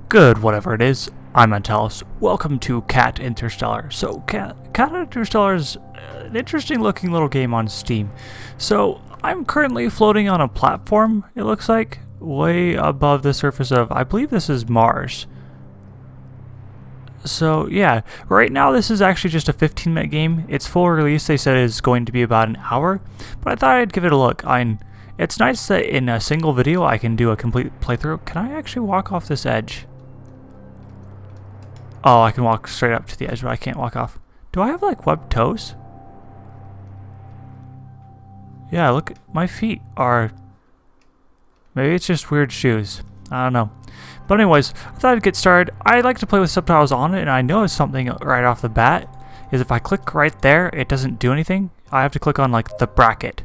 Good, whatever it is. I'm Antalous. Welcome to CAT Interstellar. So, CAT Interstellar is an interesting looking little game on Steam. So, I'm currently floating on a platform, it looks like, way above the surface of, I believe this is Mars. So, yeah, right now this is actually just a 15-minute game. Its full release, they said, is going to be about an hour, but I thought I'd give it a look. It's nice that in a single video I can do a complete playthrough. Can I actually walk off this edge? Oh, I can walk straight up to the edge, but I can't walk off. Do I have, like, webbed toes? Yeah, look, my feet are... Maybe it's just weird shoes. I don't know. But anyways, I thought I'd get started. I like to play with subtitles on it, and I noticed something right off the bat. Is if I click right there, it doesn't do anything. I have to click on, like, the bracket.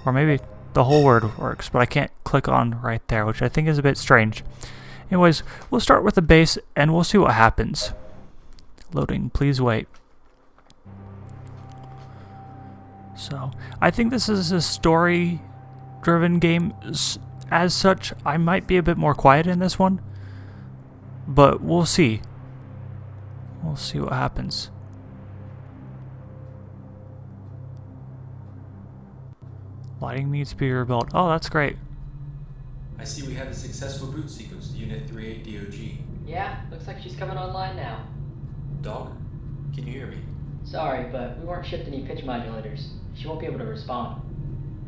Or maybe the whole word works, but I can't click on right there, which I think is a bit strange. Anyways, we'll start with the base, and we'll see what happens. Loading, please wait. So, I think this is a story-driven game. As such, I might be a bit more quiet in this one. But we'll see. We'll see what happens. Lighting needs to be rebuilt. Oh, that's great. I see we have a successful boot sequence to Unit 38 DOG. Yeah, looks like she's coming online now. Dog, can you hear me? Sorry, but we weren't shipped any pitch modulators. She won't be able to respond.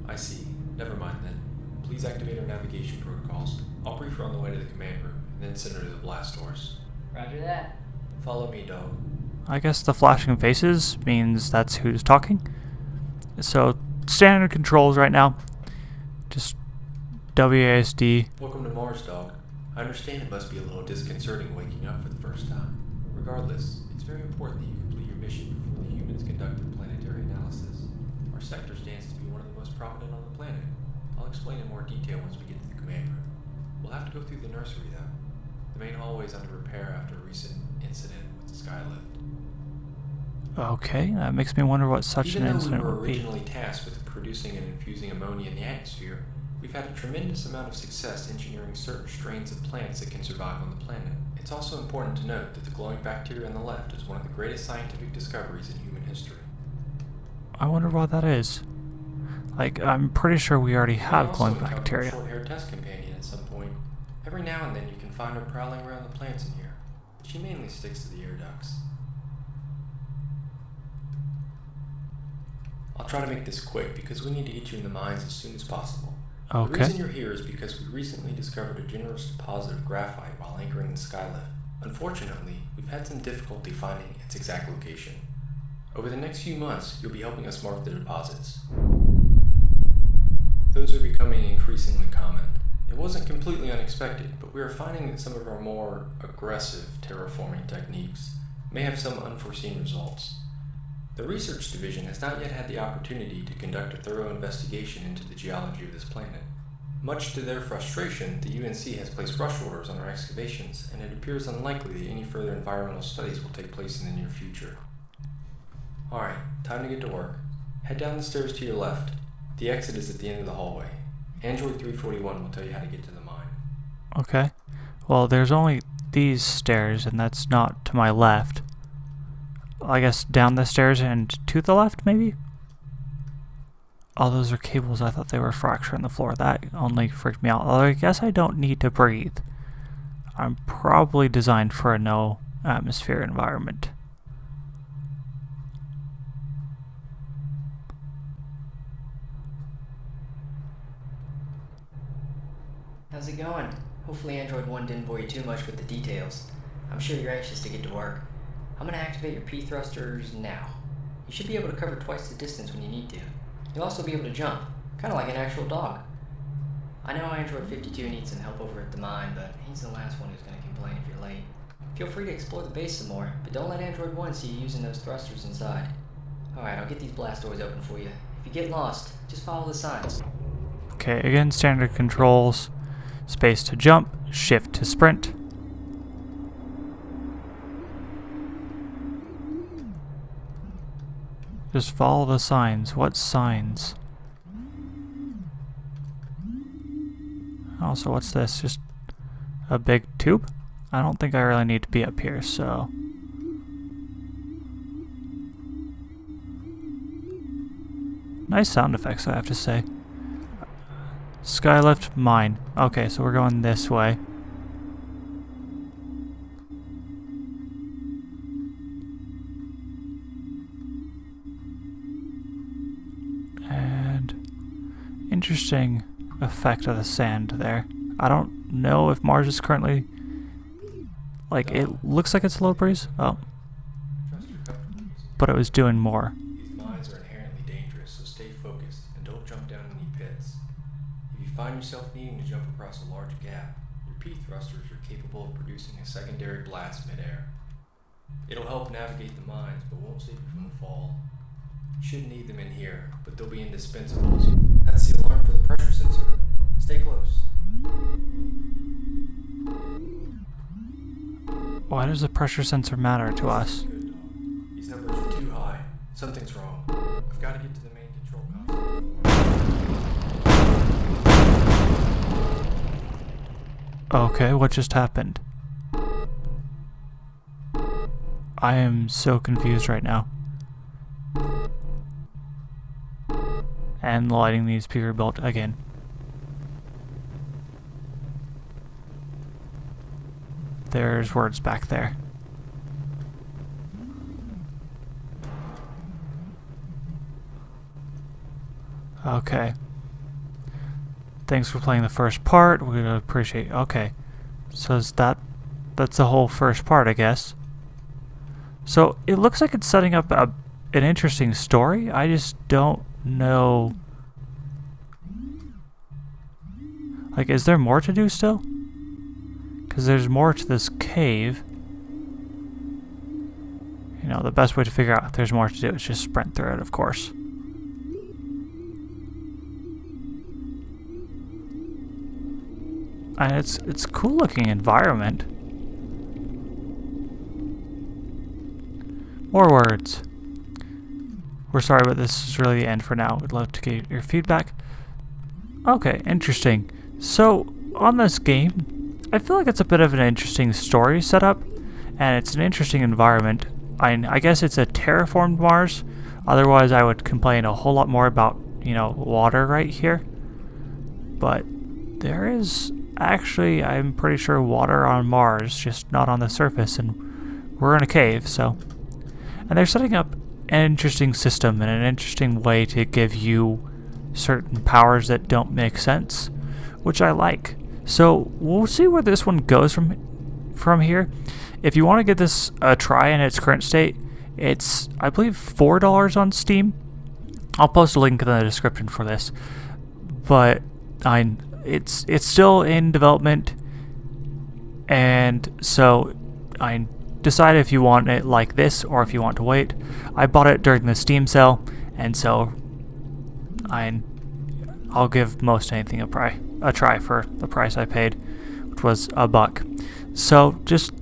I see. Never mind then. Please activate our navigation protocols. I'll brief her on the way to the command room, and then send her to the blast doors. Roger that. Follow me, dog. I guess the flashing faces means that's who's talking. So, standard controls right now. Just WASD. Welcome to Mars, dog. I understand it must be a little disconcerting waking up for the first time. Regardless, it's very important that you complete your mission before the humans conduct a planetary analysis. Our sector stands to be one of the most prominent on the planet. I'll explain in more detail once we get to the command room. We'll have to go through the nursery, though. The main hallway is under repair after a recent incident with the skylift. Okay, that makes me wonder what such an incident would be. Even though we were originally tasked with producing and infusing ammonia in the atmosphere, we've had a tremendous amount of success engineering certain strains of plants that can survive on the planet. It's also important to note that the glowing bacteria on the left is one of the greatest scientific discoveries in human history. I wonder what that is. Like, I'm pretty sure we already have glowing bacteria. A short-haired test companion at some point. Every now and then you can find her prowling around the plants in here, but she mainly sticks to the air ducts. I'll try to make this quick because we need to get you in the mines as soon as possible. Okay. The reason you're here is because we recently discovered a generous deposit of graphite while anchoring the skylift. Unfortunately, we've had some difficulty finding its exact location. Over the next few months, you'll be helping us mark the deposits. Those are becoming increasingly common. It wasn't completely unexpected, but we are finding that some of our more aggressive terraforming techniques may have some unforeseen results. The research division has not yet had the opportunity to conduct a thorough investigation into the geology of this planet. Much to their frustration, the UNC has placed rush orders on our excavations, and it appears unlikely that any further environmental studies will take place in the near future. Alright, time to get to work. Head down the stairs to your left. The exit is at the end of the hallway. Android 341 will tell you how to get to the mine. Okay. Well, there's only these stairs, and that's not to my left. I guess down the stairs and to the left, maybe? Oh, those are cables. I thought they were fracturing the floor. That only freaked me out. Although I guess I don't need to breathe. I'm probably designed for a no atmosphere environment. How's it going? Hopefully Android 1 didn't bore you too much with the details. I'm sure you're anxious to get to work. I'm going to activate your P thrusters now. You should be able to cover twice the distance when you need to. You'll also be able to jump, kind of like an actual dog. I know Android 52 needs some help over at the mine, but he's the last one who's going to complain if you're late. Feel free to explore the base some more, but don't let Android 1 see you using those thrusters inside. Alright, I'll get these blast doors open for you. If you get lost, just follow the signs. Okay, again, standard controls. Space to jump, shift to sprint. Just follow the signs. What signs? Also, what's this? Just a big tube? I don't think I really need to be up here, so... Nice sound effects, I have to say. Skylift mine. Okay, so we're going this way. And interesting effect of the sand there. I don't know if Mars is currently... Like, it looks like it's a low breeze. Oh. But it was doing more. These mines are inherently dangerous, so stay focused and don't jump down any pits. If you find yourself needing to jump across a large gap, your P thrusters are capable of producing a secondary blast midair. It'll help navigate the mines, but won't save you from the fall. You shouldn't need them in here, but they'll be indispensable. That's the alarm for the pressure sensor. Stay close. Why does the pressure sensor matter to us? Good, dog. These numbers are too high. Something's wrong. I've got to get to the main control console. Okay, what just happened? I am so confused right now. And lighting needs to be rebuilt again. There's words back there. Okay. Thanks for playing the first part. We appreciate. Okay. So is that's the whole first part, I guess. So it looks like it's setting up an interesting story. I just don't know. Like, is there more to do still? Because there's more to this cave. You know, the best way to figure out if there's more to do is just sprint through it, of course. And it's cool looking environment. More words. We're sorry, but this is really the end for now. We'd love to get your feedback. Okay, interesting. So, on this game, I feel like it's a bit of an interesting story setup, and it's an interesting environment. I guess it's a terraformed Mars. Otherwise, I would complain a whole lot more about, you know, water right here. But there is actually, I'm pretty sure, water on Mars, just not on the surface, and we're in a cave, so... And they're setting up an interesting system and an interesting way to give you certain powers that don't make sense, which I like. So we'll see where this one goes from here. If you want to give this a try in its current state, it's, I believe, $4 on Steam. I'll post a link in the description for this. But it's still in development, and so I decide if you want it like this or if you want to wait. I bought it during the Steam sale, and so I'll give most anything a try for the price I paid, which was $1. So just,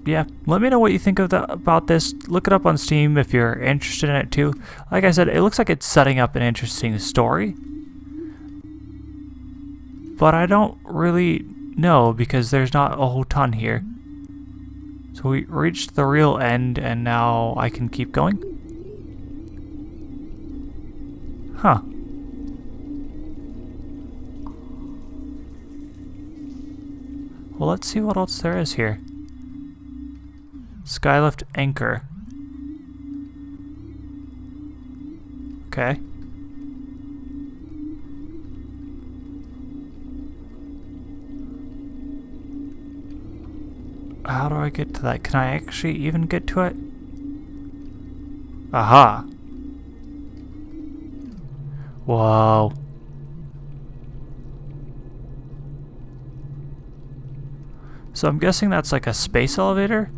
yeah, let me know what you think about this. Look it up on Steam if you're interested in it too. Like I said, it looks like it's setting up an interesting story, but I don't really know because there's not a whole ton here. So we reached the real end, and now I can keep going? Huh. Well, let's see what else there is here. Skylift anchor. Okay. How do I get to that? Can I actually even get to it? Aha! Whoa. So I'm guessing that's like a space elevator?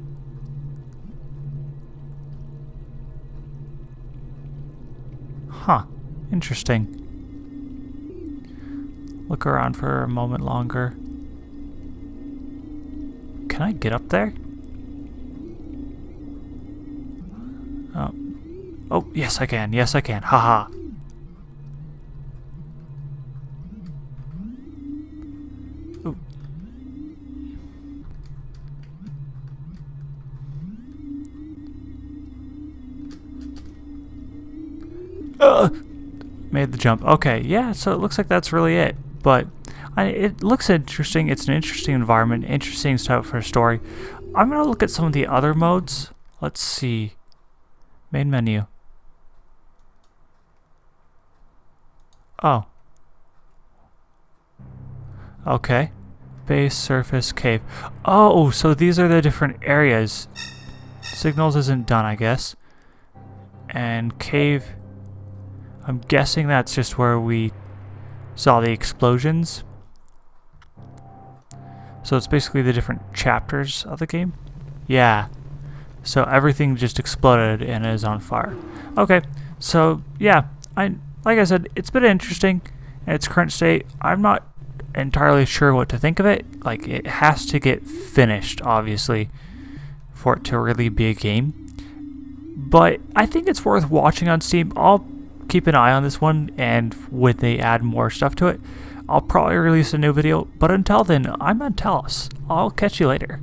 Huh. Interesting. Look around for a moment longer. Can I get up there? Oh, yes I can. Yes I can. Haha. Made the jump. Okay, yeah, so it looks like that's really it. But it looks interesting. It's an interesting environment, interesting stuff for a story. I'm going to look at some of the other modes. Let's see. Main menu. Oh. Okay. Base, surface, cave. Oh, so these are the different areas. Signals isn't done, I guess. And cave, I'm guessing that's just where we saw the explosions. So it's basically the different chapters of the game. Yeah. So everything just exploded and is on fire. Okay. So yeah, like I said, it's been interesting in its current state. I'm not entirely sure what to think of it. Like, it has to get finished, obviously, for it to really be a game. But I think it's worth watching on Steam. I'll keep an eye on this one, and when they add more stuff to it, I'll probably release a new video. But until then, I'm Antalous. I'll catch you later.